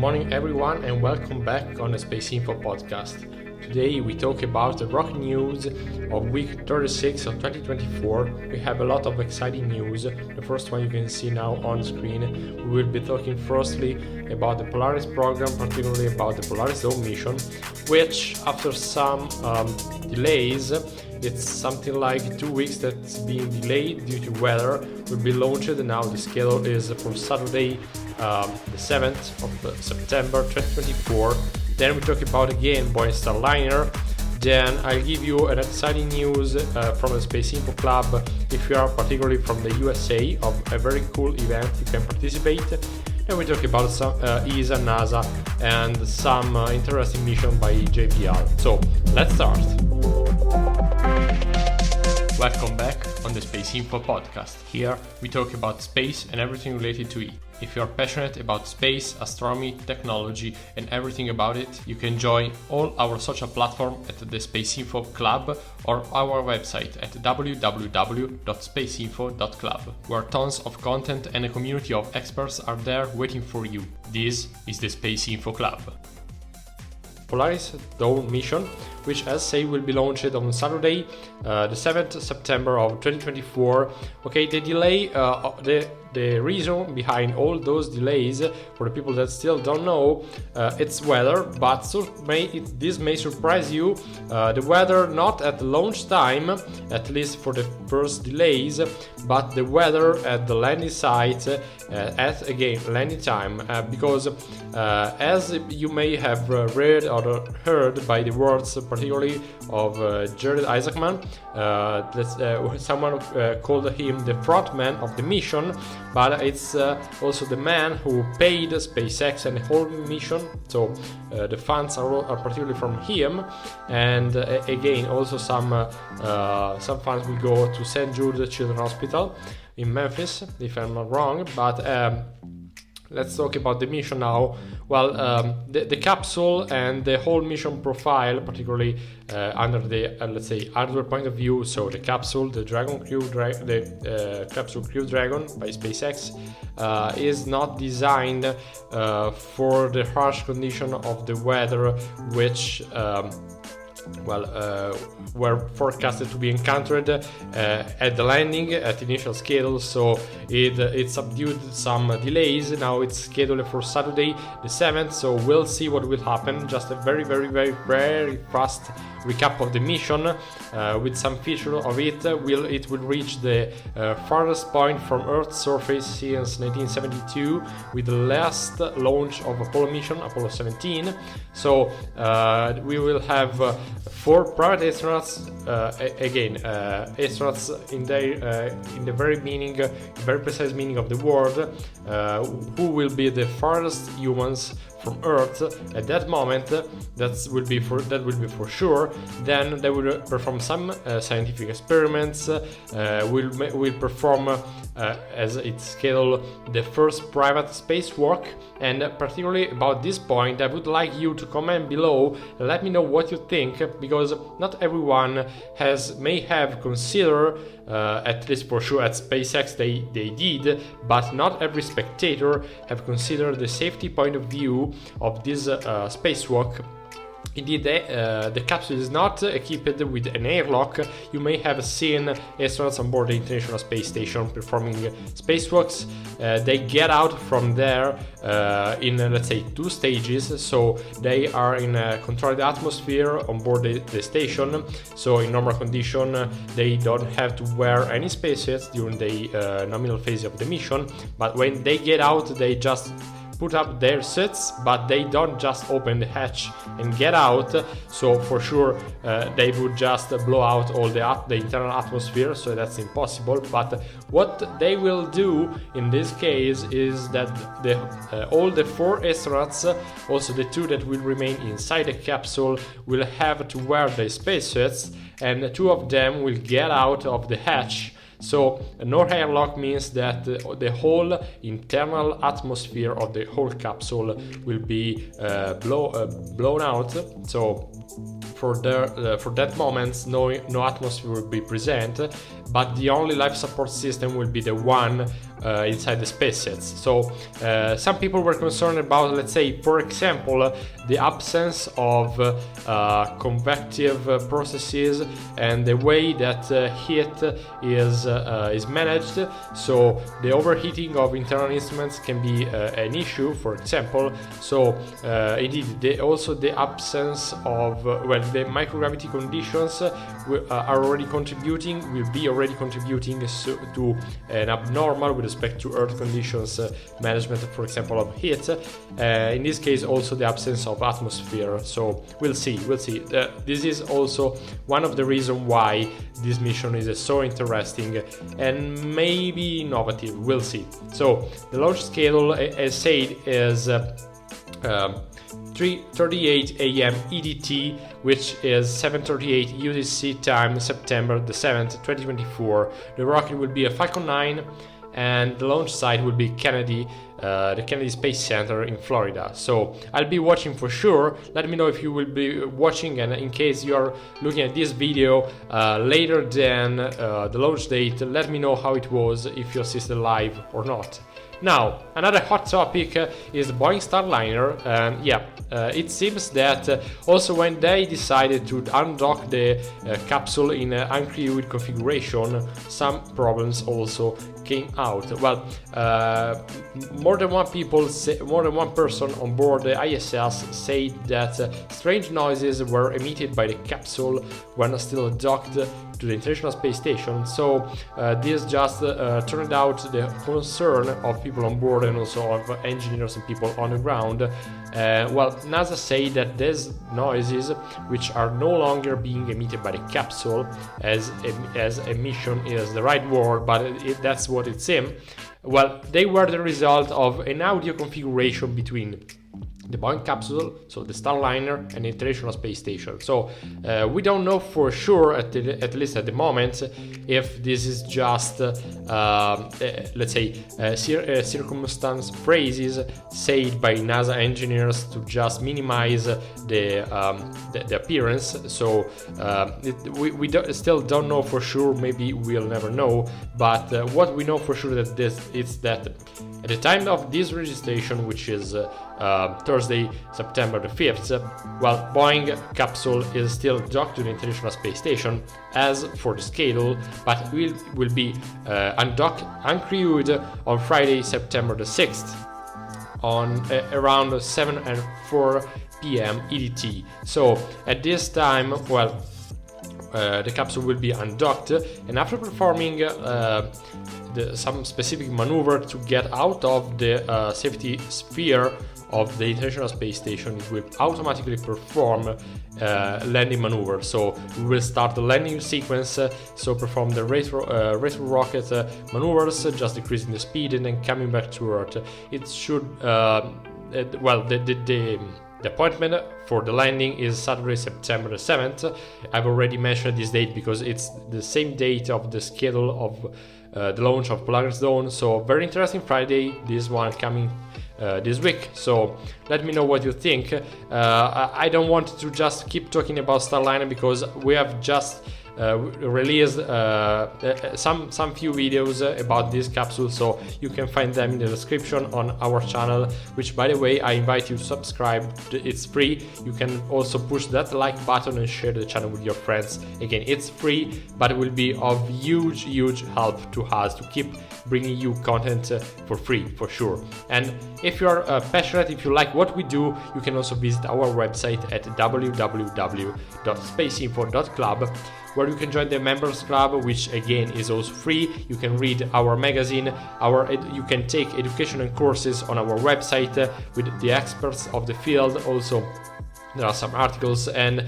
morning everyone and welcome back on the Space Info podcast. Today we talk about the rocket news of week 36 of 2024. We have a lot of exciting news. The first one you can see now on screen. We will be talking firstly about the Polaris program, particularly about the Polaris Dawn Mission, which after some delays, it's something like 2 weeks that's being delayed due to weather, will be launched. Now the schedule is for Saturday, the 7th of September 2024. Then we talk about again Boeing Starliner. Then I'll give you an exciting news from the Space Info Club if you are particularly from the USA of a very cool event you can participate. Then we talk about some ESA, NASA and some interesting mission by JPL. So let's start. Welcome back on the Space Info podcast. Here we talk about space and everything related to it. If you are passionate about space, astronomy, technology and everything about it, you can join all our social platforms at the Space Info Club or our website at www.spaceinfo.club, where tons of content and a community of experts are there waiting for you. This is the Space Info Club. Polaris Dawn Mission, which as say will be launched on Saturday, the 7th September of 2024. Okay, the delay, the reason behind all those delays, for the people that still don't know, it's weather, but this may surprise you. The weather not at the launch time, at least for the first delays, but the weather at the landing site at again landing time, because as you may have read or heard by the words particularly of Jared Isaacman, someone called him the frontman of the mission, but it's also the man who paid SpaceX and the whole mission, so the funds are particularly from him, and again also some funds will go to St. Jude Children's Hospital in Memphis, if I'm not wrong. But let's talk about the mission now. Well, the capsule and the whole mission profile, particularly under the let's say hardware point of view. So the capsule, the capsule Crew Dragon by SpaceX, is not designed for the harsh condition of the weather, which were forecasted to be encountered at the landing at initial schedule, so it subdued some delays. Now it's scheduled for Saturday the 7th, so we'll see what will happen. Just a very fast recap of the mission with some feature of it. It will reach the farthest point from Earth's surface since 1972 with the last launch of Apollo mission, Apollo 17. So we will have 4 private astronauts, astronauts in the very precise meaning of the word, who will be the farthest humans from Earth at that moment. That will be for sure. Then they will perform some scientific experiments. Will perform as it's scheduled the first private spacewalk. And particularly about this point, I would like you to comment below. Let me know what you think, because not everyone may have considered, at least for sure at SpaceX they did, but not every spectator have considered the safety point of view of this spacewalk. Indeed, the capsule is not equipped with an airlock. You may have seen astronauts on board the International Space Station performing spacewalks. They get out from there in, let's say, 2 stages. So they are in a controlled atmosphere on board the station. So in normal condition, they don't have to wear any spacesuits during the nominal phase of the mission. But when they get out, they just put up their suits, but they don't just open the hatch and get out. So for sure they would just blow out all the internal atmosphere, so that's impossible. But what they will do in this case is that all the 4 astronauts, also the 2 that will remain inside the capsule, will have to wear their spacesuits, and 2 of them will get out of the hatch. So no airlock means that the whole internal atmosphere of the whole capsule will be blown out. So for that moment, no atmosphere will be present, but the only life support system will be the one inside the SpaceX. So some people were concerned about, let's say, for example, the absence of convective processes and the way that heat is managed. So the overheating of internal instruments can be an issue, for example. So indeed, also the absence of the microgravity conditions will be already contributing to an abnormal with respect to Earth conditions management, for example, of heat. In this case, also the absence of atmosphere. So we'll see. This is also one of the reasons why this mission is so interesting and maybe innovative. We'll see. So the launch schedule, as said, is 3:38 a.m. EDT, which is 7:38 UTC time, September the 7th, 2024. The rocket will be a Falcon 9, and the launch site will be the Kennedy Space Center in Florida. So I'll be watching for sure. Let me know if you will be watching, and in case you are looking at this video later than the launch date, let me know how it was, if you assisted live or not. Now, another hot topic is the Boeing Starliner. It seems that also when they decided to undock the capsule in uncrewed configuration, some problems also came out. Well, more than one person on board the ISS said that strange noises were emitted by the capsule when still docked to the International Space Station. So this just turned out the concern of people on board and also of engineers and people on the ground. NASA say that these noises, which are no longer being emitted by the capsule, as emission is the right word, but that's what it seems. Well, they were the result of an audio configuration between the Boeing capsule, so the Starliner, and the International Space Station. So we don't know for sure, at least at the moment, if this is just, let's say, circumstance phrases said by NASA engineers to just minimize the appearance. So we still don't know for sure. Maybe we'll never know. But what we know for sure is that at the time of this registration, which is Thursday, September the 5th, Boeing capsule is still docked to the International Space Station as for the schedule, but will be uncrewed on Friday, September the 6th on around 7 and 4 p.m. EDT. So at this time, the capsule will be undocked, and after performing some specific maneuver to get out of the safety sphere of the International Space Station, it will automatically perform landing maneuver. So we will start the landing sequence, so perform the retro rocket maneuvers, just decreasing the speed and then coming back to Earth. It should the appointment for the landing is Saturday, September the 7th. I've already mentioned this date because it's the same date of the schedule of the launch of Polaris Dawn. So very interesting Friday, this one coming this week. So let me know what you think. I don't want to just keep talking about Starliner because we have just released some few videos about this capsule, so you can find them in the description on our channel, which, by the way, I invite you to subscribe. It's free. You can also push that like button and share the channel with your friends. Again, it's free, but it will be of huge help to us to keep bringing you content for free, for sure. And if you are passionate, if you like what we do, you can also visit our website at www.spaceinfo.club, where you can join the members club, which again is also free. You can read our magazine, you can take educational courses on our website with the experts of the field. Also, there are some articles, and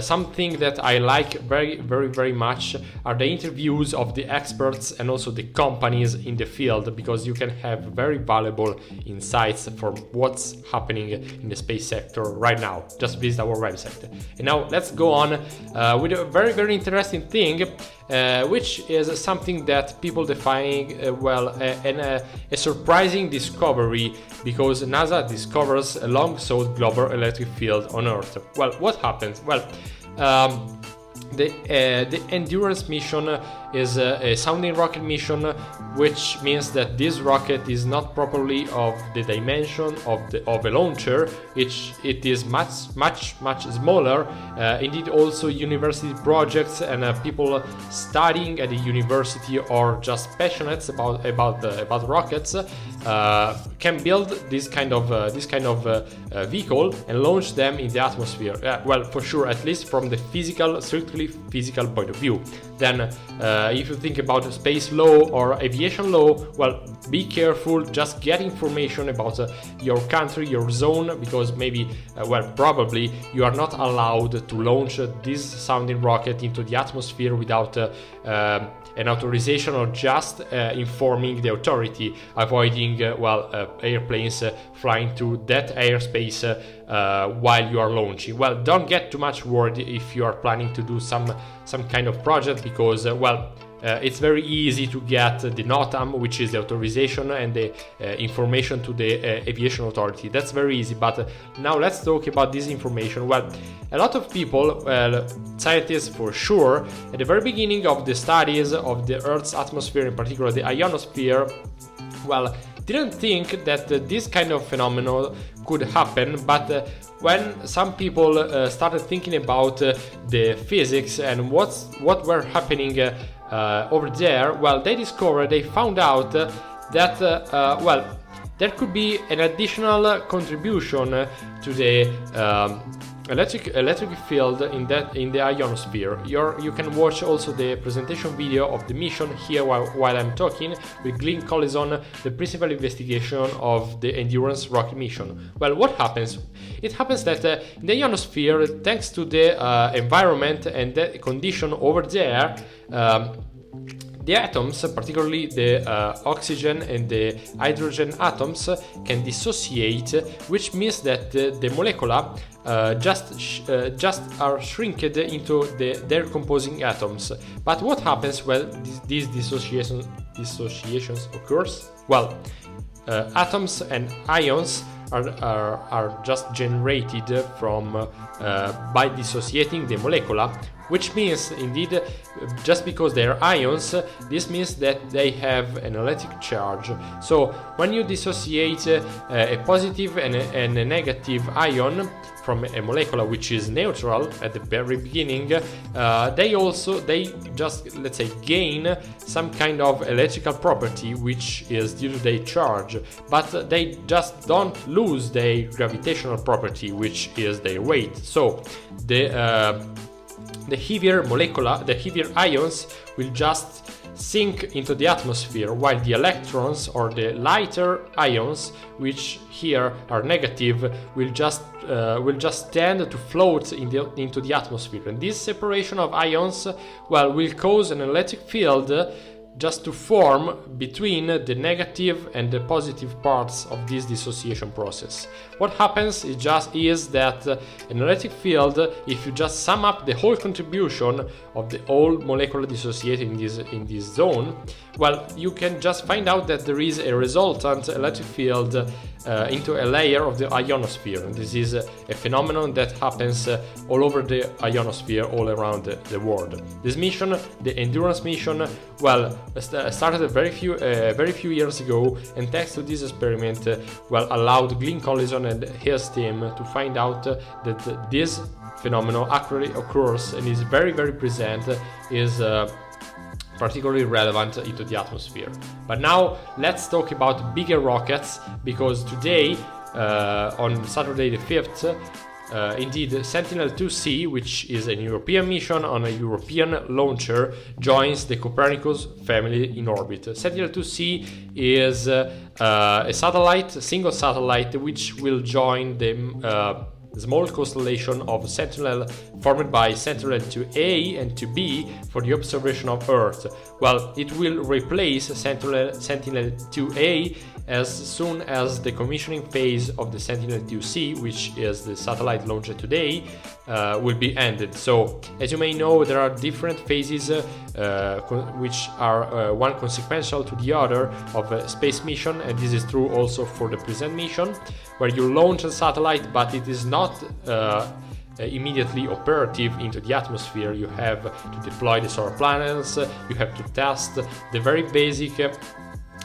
something that I like very much are the interviews of the experts and also the companies in the field, because you can have very valuable insights for what's happening in the space sector right now. Just visit our website. And now let's go on with a very interesting thing, which is something that people define a surprising discovery, because NASA discovers a long-sought global electric field on Earth. Well, what happens? Well, the Endurance mission is a sounding rocket mission, which means that this rocket is not properly of the dimension of a launcher. It is much smaller. Indeed, also university projects and people studying at the university or just passionate about rockets can build this kind of vehicle and launch them in the atmosphere. Well, for sure, at least from the strictly physical point of view. Then, if you think about space law or aviation law, well, be careful. Just get information about your country, your zone, because maybe, probably you are not allowed to launch this sounding rocket into the atmosphere without an authorization, or just informing the authority, avoiding airplanes flying to that airspace while you are launching. Well, don't get too much worried if you are planning to do some kind of project, because it's very easy to get the NOTAM, which is the authorization and the information to the aviation authority. That's very easy. But now let's talk about this information. Well, a lot of people, scientists for sure, at the very beginning of the studies of the Earth's atmosphere, in particular the ionosphere, didn't think that this kind of phenomenon could happen. But when some people started thinking about the physics and what were happening over there, they found out that there could be an additional contribution to the electric field in the ionosphere. You can watch also the presentation video of the mission here while I'm talking with Glenn Collison, the principal investigation of the Endurance rocket mission. Well, what happens? It happens that in the ionosphere, thanks to the environment and the condition over there, the atoms, particularly the oxygen and the hydrogen atoms, can dissociate, which means that the molecula just are shrinked into their composing atoms. But what happens when these dissociations occurs? Well, atoms and ions are just generated from by dissociating the molecula, which means indeed, just because they are ions, this means that they have an electric charge. So when you dissociate a positive and a negative ion from a molecule which is neutral at the very beginning, they just, let's say, gain some kind of electrical property which is due to their charge, but they just don't lose their gravitational property, which is their weight. So the heavier ions will just sink into the atmosphere, while the electrons or the lighter ions, which here are negative, will just tend to float into the atmosphere. And this separation of ions, will cause an electric field just to form between the negative and the positive parts of this dissociation process. What happens is that an electric field, if you just sum up the whole contribution of the whole molecular dissociated in this zone, you can just find out that there is a resultant electric field into a layer of the ionosphere. And this is a phenomenon that happens all over the ionosphere, all around the world. This mission, the Endurance mission, started very few years ago, and thanks to this experiment, allowed Glenn Collison and his team to find out that this phenomenon actually occurs and is very present, is particularly relevant into the atmosphere. But now let's talk about bigger rockets, because today, on Saturday the 5th, indeed, Sentinel-2C, which is a European mission on a European launcher, joins the Copernicus family in orbit. Sentinel-2C is a single satellite, which will join the small constellation of Sentinel formed by Sentinel-2A and 2B for the observation of Earth. It will replace Sentinel-2A as soon as the commissioning phase of the Sentinel-2C, which is the satellite launched today, will be ended. So, as you may know, there are different phases which are one consequential to the other of a space mission, and this is true also for the present mission, where you launch a satellite, but it is not immediately operative into the atmosphere. You have to deploy the solar panels, you have to test the very basic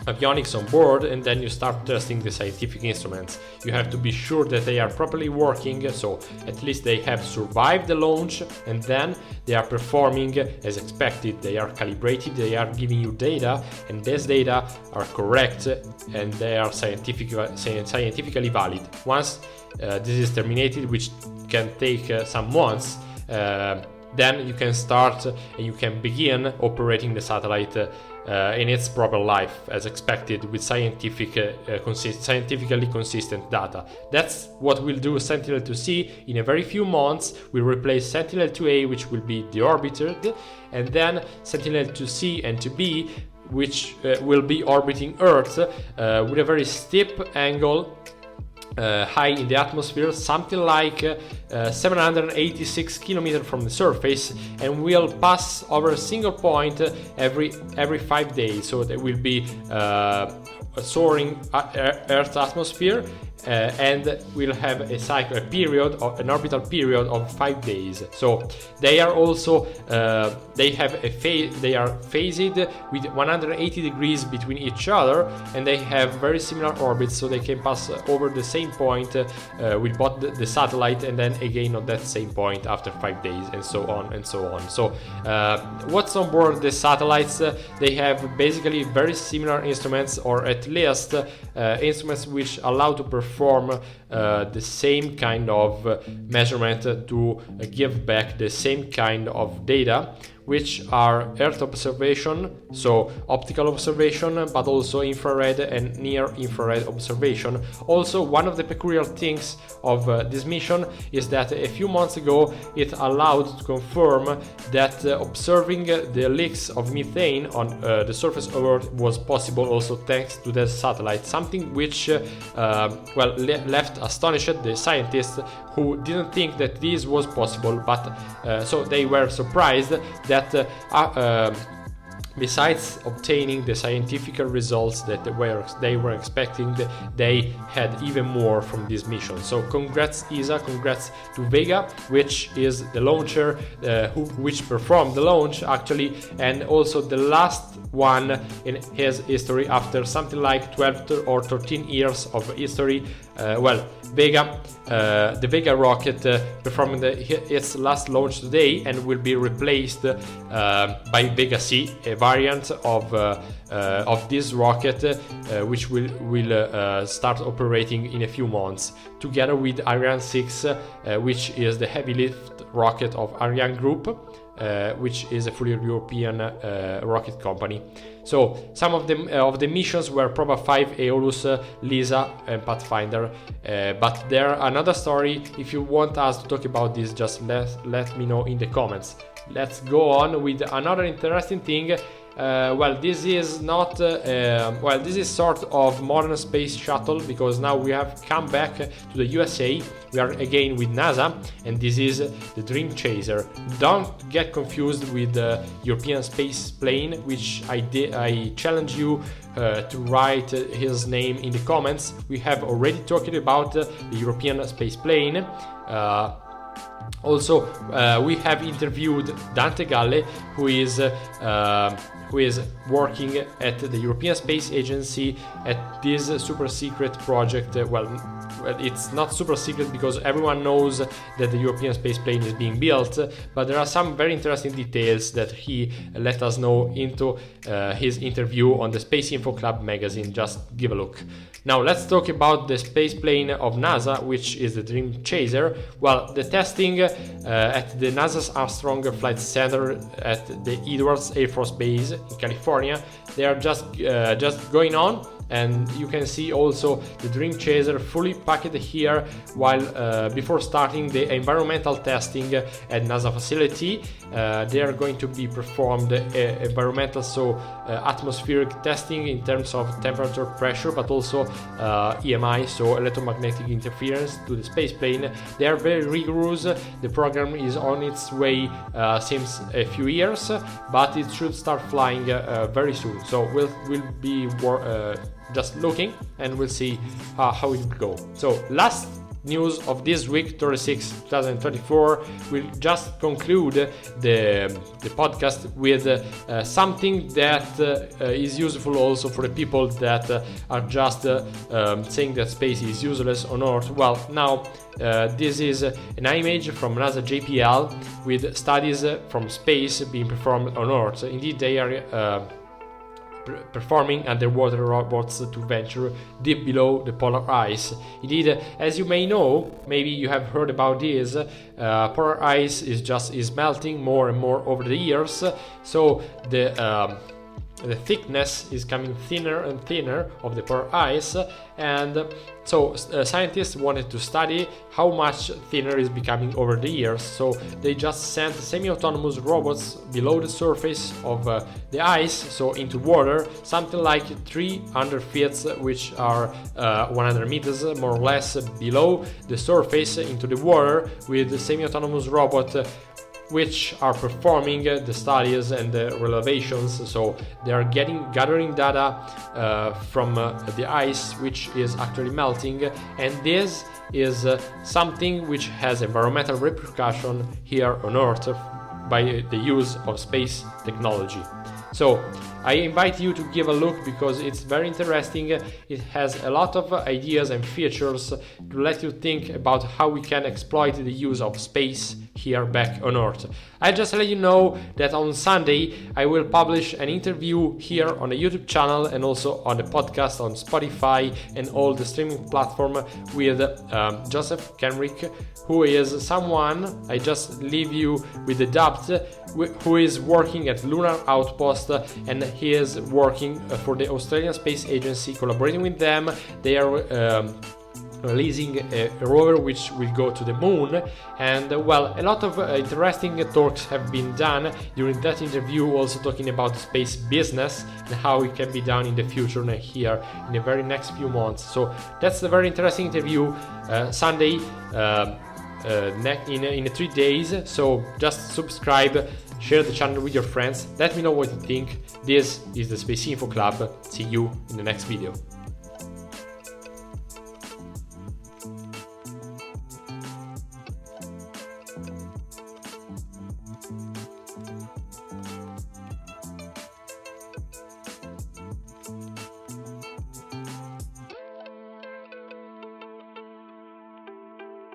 avionics on board, and then you start testing the scientific instruments. You have to be sure that they are properly working, so at least they have survived the launch, and then they are performing as expected. They are calibrated, they are giving you data, and these data are correct and they are scientifically valid. Once this is terminated, which can take some months, then you can start and you can begin operating the satellite in its proper life as expected, with scientifically consistent data. That's what we'll do Sentinel-2C. In a very few months we'll replace Sentinel-2A, which will be deorbited, and then Sentinel-2C and 2B, which will be orbiting Earth with a very steep angle, high in the atmosphere, something like 786 kilometers from the surface, and will pass over a single point every 5 days. So there will be soaring Earth's atmosphere, and we'll have a cycle, an orbital period of 5 days. So they are also they are phased with 180 degrees between each other, and they have very similar orbits, so they can pass over the same point with both the satellite, and then again on that same point after 5 days, and so on and so on. So what's on board the satellites? They have basically very similar instruments, or at least instruments which allow to perform the same kind of measurement to give back the same kind of data, which are Earth observation, so optical observation, but also infrared and near-infrared observation. Also, one of the peculiar things of this mission is that a few months ago it allowed to confirm that observing the leaks of methane on the surface of Earth was possible also thanks to the satellite, something which left astonished the scientists, who didn't think that this was possible, but so they were surprised that besides obtaining the scientific results that they were expecting, they had even more from this mission. So congrats ESA, congrats to Vega, which is the launcher which performed the launch actually, and also the last one in his history after something like 12 or 13 years of history. Vega, the Vega rocket performed its last launch today and will be replaced by Vega C, a variant of this rocket, which will start operating in a few months, together with Ariane 6, which is the heavy lift rocket of Ariane Group, which is a fully European rocket company. So some of the missions were Proba 5, Aeolus, Lisa, and Pathfinder. But there are another story. If you want us to talk about this, just let me know in the comments. Let's go on with another interesting thing. This is not this is sort of modern space shuttle, because now we have come back to the USA. We are again with NASA, and this is the Dream Chaser. Don't get confused with the European space plane, which I challenge you to write his name in the comments. We have already talked about the European space plane. Also, we have interviewed Dante Galle, who is working at the European Space Agency at this super secret project. It's not super secret because everyone knows that the European space plane is being built, but there are some very interesting details that he let us know into his interview on the Space Info Club magazine. Just give a look. Now let's talk about the space plane of NASA, which is the Dream Chaser. Well, the testing at the NASA's Armstrong Flight Center at the Edwards Air Force Base in California, they are just going on. And you can see also the Dream Chaser fully packed here, while before starting the environmental testing at NASA facility. They are going to be performed environmental, so atmospheric testing in terms of temperature, pressure, but also EMI, so electromagnetic interference to the space plane. They are very rigorous. The program is on its way since a few years, but it should start flying very soon. So we'll be just looking, and we'll see how it will go. So last news of this week, 36 2024. We'll just conclude the podcast with something that is useful also for the people that are just saying that space is useless on Earth. Well, now this is an image from NASA JPL with studies from space being performed on Earth. Indeed, they are performing underwater robots to venture deep below the polar ice. Indeed, as you may know, maybe you have heard about this, polar ice is melting more and more over the years, so the thickness is coming thinner and thinner of the polar ice, and so scientists wanted to study how much thinner is becoming over the years. So they just sent semi-autonomous robots below the surface of the ice, so into water, something like 300 feet, which are 100 meters more or less below the surface, into the water, with the semi-autonomous robot which are performing the studies and the revelations. So they are gathering data from the ice, which is actually melting, and this is something which has environmental repercussion here on Earth by the use of space technology. So I invite you to give a look because it's very interesting. It has a lot of ideas and features to let you think about how we can exploit the use of space here back on Earth. I just let you know that on Sunday I will publish an interview here on the YouTube channel and also on the podcast on Spotify and all the streaming platform with Joseph Kenrick, who is someone, I just leave you with the doubt, who is working at Lunar Outpost, and he is working for the Australian Space Agency, collaborating with them. They are releasing a rover which will go to the moon, and well, a lot of interesting talks have been done during that interview, also talking about space business and how it can be done in the future and here in the very next few months. So that's a very interesting interview, Sunday in 3 days. So just subscribe, share the channel with your friends, let me know what you think. This is the Space Info Club. See you in the next video.